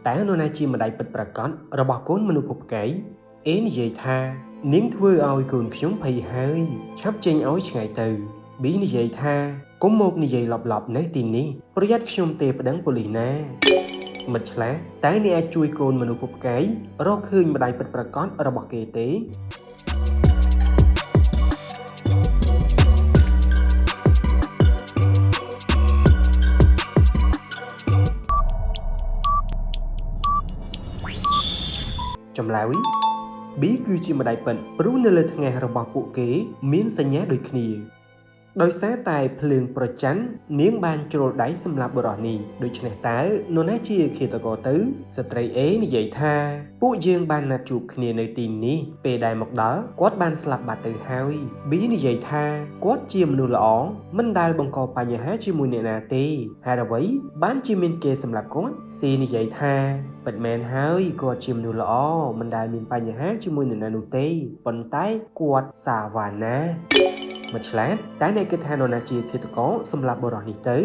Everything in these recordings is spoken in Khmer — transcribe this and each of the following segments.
តែនរណាជាម្ដាយពិតប្រាកដរបស់កូនមនុស្សភពកែអេនិយាយថានាងធ្វើឲ្យកូនខ្ញុំភ័យហើយឆាប់ចេញឲ្យឆ្ងាយទៅប៊ីនិយាយថាកុំមកនិយាយលបៗនៅទីនេះប្រយ័ត្នខ្ញុំទេប្តឹងប៉ូលីសណាមិត្តឆ្លាតតែអ្នកអាចជួយកូនមនុស្សភពកែរកឃើញម្ដាយពិតប្រាកដរបស់គេទេចម្លើយ B គឺជាម្ដាយពិតព្រោះនៅលើថ្ងៃរបស់ពួកគេមានសញ្ញាដូចគ្នាដោយសារតែភ្លើងប្រច័ណ្ឌនាងបានជ្រុលដៃសម្លាប់បុរសនេះដូច្នេះតើនរណាជាឃាតករទៅស្ត្រី A និយាយថាពួកយើងបានណាត់ជួបគ្នានៅទីនេះពេលដែលមកដល់គាត់បានស្លាប់បាត់ទៅហើយ B និយាយថាគាត់ជាមនុស្សល្អមិនដែលបង្កបញ្ហាជាមួយអ្នកណាទេហេតុអ្វីបានជាមានគេសម្លាប់គាត់ C និយាយថាពិតមែនហើយគាត់ជាមនុស្សល្អមិនដែលមានបញ្ហាជាមួយអ្នកណានោះទេប៉ុន្តែគាត់សាវ៉ាណាមកឆ្លាតតែអ្នកគិតថានរណាជាឃាតករសម្លាប់បុរសនេះទៅ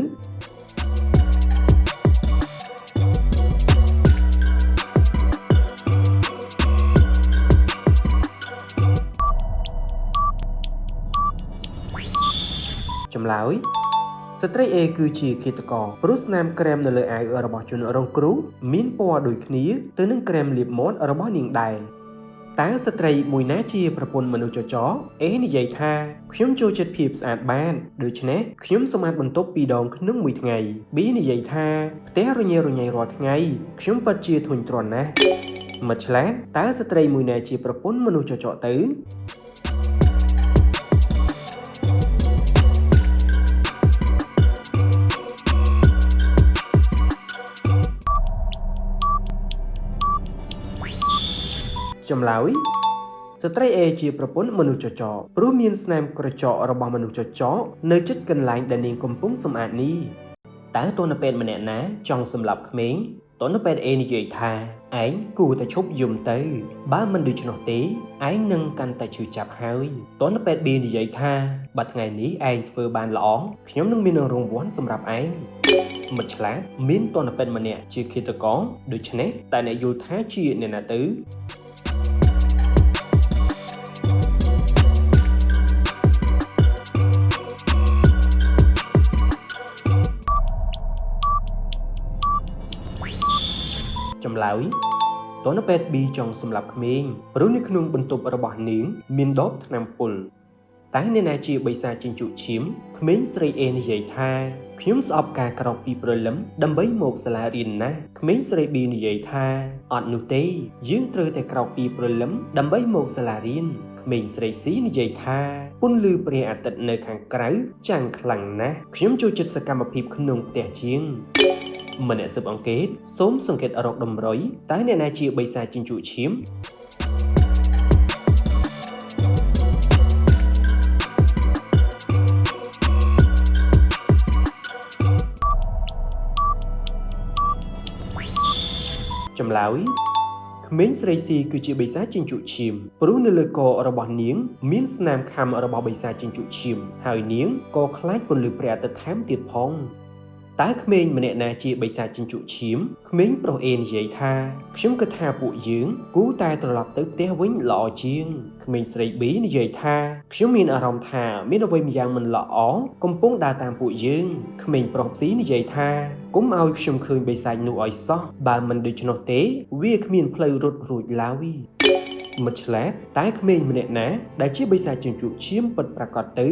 ចម្លើយស្ត្រី A គឺជាឃាតករព្រោះស្នាមក្រែមនៅលើអាវរបស់ជនរងគ្រោះមានពណ៌ដូចគ្នាទៅនឹងក្រែមលាបមាត់របស់នាងដែរតើស្ត្រីមួយណាជាប្រពន្ធមនុស្សចច A និយាយថាខ្ញុំចូលចិត្តភាពស្អាតបានដូច្នេះខ្ញុំសម្អាតបន្ទប់2ដងក្នុងមួយថ្ងៃ B និយាយថាផ្ទះរញ៉េរញ៉ៃរាល់ថ្ងៃខ្ញុំពិតជាធុញទ្រាន់ណាស់មិត្តឆ្លាតតើស្ត្រីមួយណាជាប្រពន្ធមនុស្សចចទៅចម្លើយស្ត្រី A ជាប្រពន្ធមនុស្សចចព្រោះមានស្នាមក្រចករបស់មនុស្សចចនៅជិតកន្លែងដែលនាងកំពុងសម្អាតនេះតើទនពេទ្យម្នាក់ណាចង់សម្លាប់ក្មេងទនពេទ្យ A និយាយថាឯងគួរតែឈប់យំទៅបើមិនដូច្នោះទេឯងនឹងកាន់តែឈឺចាប់ហើយទនពេទ្យ B និយាយថាបើថ្ងៃនេះឯងធ្វើបានល្អខ្ញុំនឹងមានរង្វាន់សម្រាប់ឯងមិត្តឆ្លាតមានទនពេទ្យម្នាក់ជាឃាតករដូច្នេះតែអ្នកយល់ថាជាអ្នកណាទៅចម្លើយទនពេទ្យ B ចង់សម្លាប់ក្មេងព្រោះនៅក្នុងបន្ទប់របស់នាងមានដបថ្នាំពុលតែអ្នកណាជាបិសាចចិញ្ចក់ឈាមក្មេងស្រី A និយាយថាខ្ញុំស្អប់ការក្រោកពីព្រលឹមដើម្បីមកសាលារៀនណាស់ក្មេងស្រី B និយាយថាអត់នោះទេយើងត្រូវតែក្រោកពីព្រលឹមដើម្បីមកសាលារៀនក្មេងស្រី C និយាយថាពន្លឺព្រះអាទិត្យនៅខាងក្រៅចាំងខ្លាំងណាស់ខ្ញុំចូលចិត្តសកម្មភាពក្នុងផ្ទះជាងម្នាក់ស៊ើបអង្កេតសូមសង្កេតរកតម្រុយតើអ្នកណាជាបិសាចចិញ្ចក់ឈាមចម្លើយក្មេងស្រី C គឺជាបិសាចចិញ្ចក់ឈាមព្រោះនៅលើករបស់នាងមានស្នាមខាំរបស់បិសាចចិញ្ចក់ឈាមហើយនាងក៏ខ្លាចពន្លឺព្រះអាទិត្យថែមទៀតផងតើក្មេងម្នាក់ណាជាបិសាចចិញ្ចក់ឈាមក្មេងប្រុស A និយាយថាខ្ញុំគិតថាពួកយើងគួរតែត្រឡប់ទៅផ្ទះវិញល្អជាងក្មេងស្រី B និយាយថាខ្ញុំមានអារម្មណ៍ថាមានអ្វីម្យ៉ាងមិនល្អកំពុងដើរតាមពួកយើងក្មេងប្រុស C និយាយថាកុំឲ្យខ្ញុំឃើញបិសាចនោះឲ្យសោះបើមិនដូច្នោះទេវាគ្មានផ្លូវរត់រួចឡើយមិត្តឆ្លាតតែក្មេងម្នាក់ណាដែលជាបិសាចចិញ្ចក់ឈាមពិតប្រាកដទៅ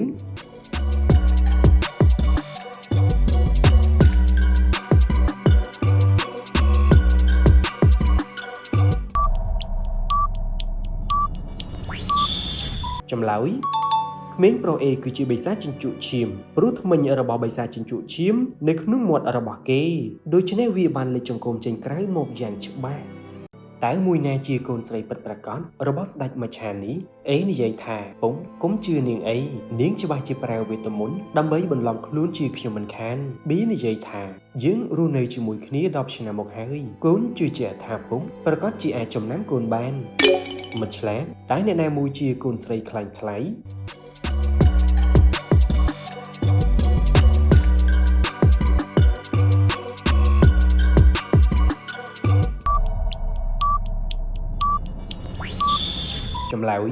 ចម្លើយក្មេងប្រុស A គឺជាបិសាចចិញ្ចក់ឈាមព្រោះធ្មេញរបស់បិសាចចិញ្ចក់ឈាមនៅក្នុងមាត់របស់គេដូច្នេះវាបានលេចចង្កូមចេញក្រៅមកយ៉ាងច្បាស់តើមួយណាជាកូនស្រីពិតប្រាកដរបស់ស្ដេចមច្ឆានេះ A និយាយថាពុំកុំជឿនាងអីនាងច្បាស់ជាប្រើវេទមន្តដើម្បីបន្លំខ្លួនជាខ្ញុំមិនខាន B និយាយថាយើងរស់នៅជាមួយគ្នា10ឆ្នាំមកហើយកូនជឿជាក់ថាពុំប្រកាសជាអាចចំណាំកូនបានមិត្តឆ្លាតតែអ្នកណាមួយជាកូនស្រីខ្លាញ់ថ្លៃ ចម្លើយ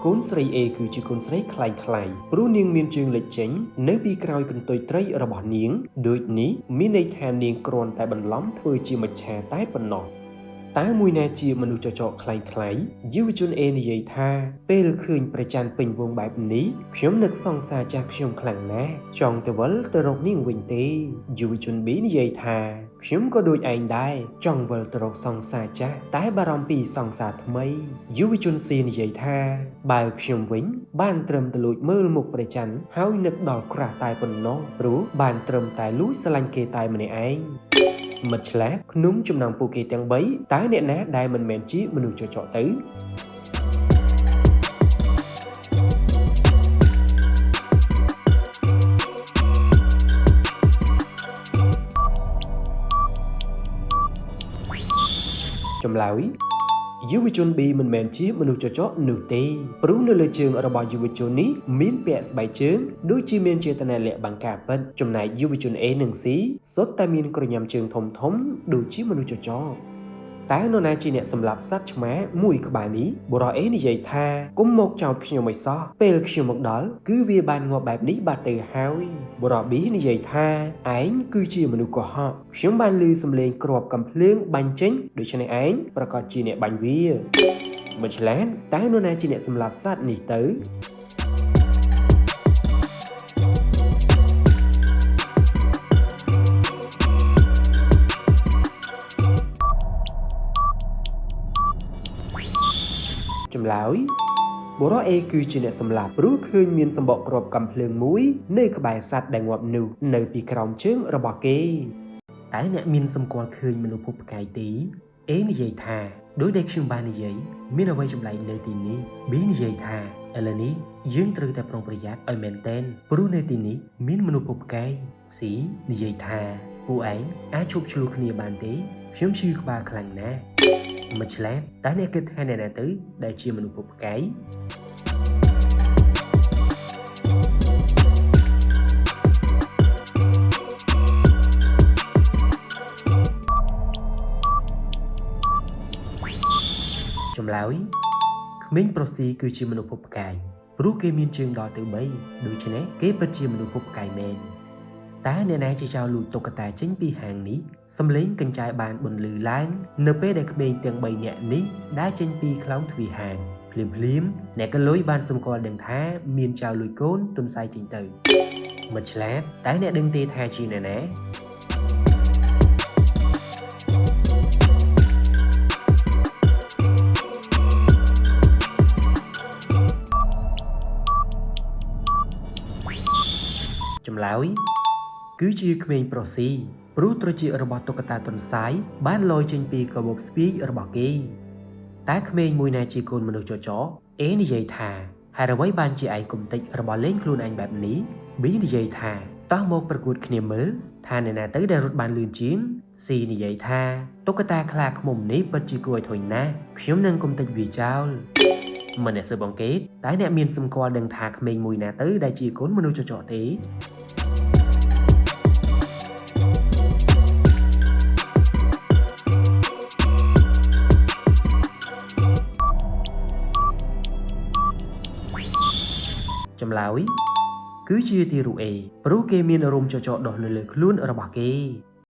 កូនស្រី A គឺជាកូនស្រីខ្លាំងខ្លាយព្រោះនាងមានជើងលេចចេញនៅពីក្រោយកន្ទុយត្រីរបស់នាងដូចនេះមានន័យថានាងគ្រាន់តែបន្លំធ្វើជាមច្ឆាតែប៉ុណ្ណោះតើមួយណាជាមនុស្សចចកខ្លាំងខ្លាយយុវជន A និយាយថាពេលឃើញព្រះច័ន្ទពេញវងបែបនេះខ្ញុំនឹកសង្សារចាស់ខ្ញុំខ្លាំងណាស់ចង់ទៅវិលទៅរកនាងវិញទេយុវជន B និយាយថាខ្ញុំក៏ដូចឯងដែរចង់វិលទៅរកសង្សារចាស់តែបារម្ភពីសង្សារថ្មីយុវជន C និយាយថាបើខ្ញុំវិញបានត្រឹមតែលួចមើលមុខព្រះច័ន្ទហើយនឹកដល់ក្រាស់តែប៉ុណ្ណោះព្រោះបានត្រឹមតែលួចស្រឡាញ់គេតែម្នាក់ឯងមិត្តឆ្លាតក្នុងចំណោមពួកគេទាំង3តើអ្នកណាដែលមិនមែនជាមនុស្សចចកទៅចម្លើយយុវជន B មិនមែនជាមនុស្សចចកនោះទេព្រោះនៅលើជើងរបស់យុវជននេះមានពាក់ស្បែកជើងដូចជាមានចេតនាលាក់បាំងការពិតចំណែកយុវជន A និង C សុទ្ធតែមានក្រញាំជើងធំៗដូចជាមនុស្សចចកតែនរណាជាអ្នកសម្លាប់សត្វឆ្មាមួយក្បាលនេះបុរស A និយាយថាគុំមកចោទខ្ញុំឲ្យសោះពេលខ្ញុំមកដល់គឺវាបានងាប់បែបនេះបាត់ទៅហើយបុរស B និយាយថាឯងគឺជាមនុស្សកុហកខ្ញុំបានឮសំឡេងគ្រាប់កំភ្លើងបាញ់ចេញដូច្នេះឯងប្រកាសជាអ្នកបាញ់វាមិនឆ្លាតតែនរណាជាអ្នកសម្លាប់សត្វនេះទៅចម្លើយបុរស A គឺជាអ្នកសម្លាប់ព្រោះឃើញមានសម្បកគ្រាប់កាំភ្លើងមួយនៅក្បែរសត្វដែលងាប់នោះនៅពីក្រោមជើងរបស់គេតែអ្នកមានសម្គាល់ឃើញមនុស្សភពផ្កាយទេ A និយាយថាដោយដែលខ្ញុំបាននិយាយមានអ្វីចម្លែកនៅទីនេះ B និយាយថាឥឡូវនេះយើងត្រូវតែប្រុងប្រយ័ត្នឲ្យមែនទែនព្រោះនៅទីនេះមានមនុស្សភពផ្កាយ C និយាយថាពួកឯងអាចជួបឆ្លោះគ្នាបានទេខ្ញុំឈឺក្បាលខ្លាំងណាស់មិនឆ្លាតតែអ្នកគិតថាអ្នកណាទៅដែលជាមនុស្សពុបផ្កាយចម្លើយក្មេងប្រុសស៊ីគឺជាមនុស្សពុបផ្កាយព្រោះគេមានជើងដល់ទៅ3ដូច្នេះគេពិតជាមនុស្សពុបផ្កាយមែនតែអ្នកណាជាចៅលួចតុក្កតាចេញពីហាងនេះសំឡេងកញ្ចាយបានបន្លឺឡើងនៅពេលដែលក្មេងទាំង3នាក់នេះដើរចេញពីខ្លោងទ្វារហាងភ្លាមអ្នកកលុយបានសម្គាល់ដឹងថាមានចៅលួយកូនទុនសាយចេញទៅមិនឆ្លាតតែអ្នកដឹងទេថាជាអ្នកណាចម្លើយគឺជាក្មេងប្រុសស៊ីព្រោះត្រចៀករបស់តុក្កតាទុនសាយបានលយចេញពីកាបូបស្ពាយរបស់គេតែក្មេងមួយណាជាកូនមនុស្សចចក A និយាយថាហេតុអ្វីបានជាឯងកុំតិចរបស់លេងខ្លួនឯងបែបនេះ B និយាយថាតោះមកប្រកួតគ្នាមើលថាអ្នកណាទៅដែលរត់បានលឿនជាង C និយាយថាតុក្កតាខ្លាឃ្មុំនេះពិតជាគួរឲ្យធុញណាស់ខ្ញុំនឹងកុំតិចវាចោលមិនអ្នកស៊ើបអង្កេតតែអ្នកមានសម្គាល់ដឹងថាក្មេងមួយណាទៅដែលជាកូនមនុស្សចចកទេចម្លើយគឺជាទារុ A ព្រោះគេមានអារម្មណ៍ចចកដោះនៅលើខ្លួនរបស់គេ